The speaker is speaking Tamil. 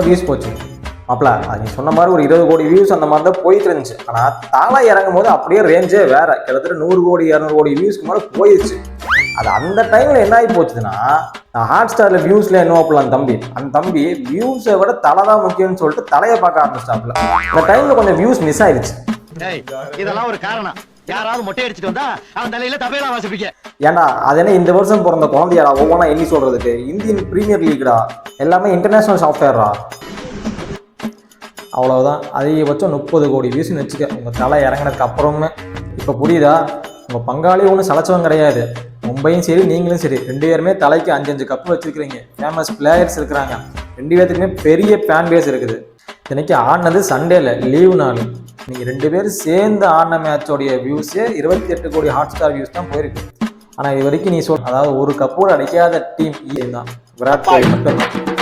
வியூஸ் போச்சு அப்பல. அது நீ சொன்ன மாதிரி ஒரு 20 கோடி வியூஸ் அந்த மாதிரி தான் போயிட்டு இருந்துச்சு. ஆனால் தலை இறங்கும் போது அப்படியே ரேஞ்சே வேற, கிட்டத்தட்ட 100 கோடி 200 கோடி வியூஸ்க்கு மேலே போயிடுச்சு. அது அந்த டைம்ல என்ன ஆகி போச்சுன்னா, ஹாட் ஸ்டார்ல வியூஸ்ல என்ன பண்ணலாம் அந்த தம்பி வியூஸை விட தலை தான் முக்கியம்னு சொல்லிட்டு தலையை பார்க்க ஆரம்பிச்சிட்டாப்ல. இந்த டைம்ல கொஞ்சம் வியூஸ் மிஸ் ஆயிடுச்சு. இதெல்லாம் ஒரு காரணம். யாராவது மொட்டை அடிச்சுட்டு வந்தா அவன் தலையில தபையெல்லாம் வாசிப்பீங்க. ஏன்டா அது என்ன இந்த வருஷம் பிறந்த குழந்தையாடா ஒவ்வொன்றா எண்ணி சொல்றதுக்கு? இந்தியன் பிரீமியர் லீக்டா, எல்லாமே இன்டர்நேஷனல் சாஃப்ட்வேர்ரா. அவ்வளவுதான். அதிகபட்சம் 30 கோடி வியூஸ்ன்னு வச்சுக்க உங்க தலை இறங்கினதுக்கு அப்புறமே. இப்போ புரியுதா? உங்க பங்காளி ஒன்றும் சளைச்சவங்க கிடையாது. மும்பையும் சரி நீங்களும் சரி 2 பேருமே தலைக்கு 5-5 கப்பு வச்சிருக்கிறீங்க. ஃபேமஸ் பிளேயர்ஸ் இருக்கிறாங்க. 2 பேர்த்துக்குமே பெரிய ஃபேன் பேஸ் இருக்குது. இன்னைக்கு ஆடினது சண்டேல, லீவு நாள். நீங்கள் 2 பேரும் சேர்ந்து ஆடின மேட்சோடைய வியூஸே 28 கோடி ஹாட் ஸ்டார் வியூஸ் தான் போயிருக்கு. ஆனால் இது வரைக்கும் நீ அதாவது ஒரு கப்போடு அடிக்காத டீம் தான் விராட் கோலி மட்டும் தான்.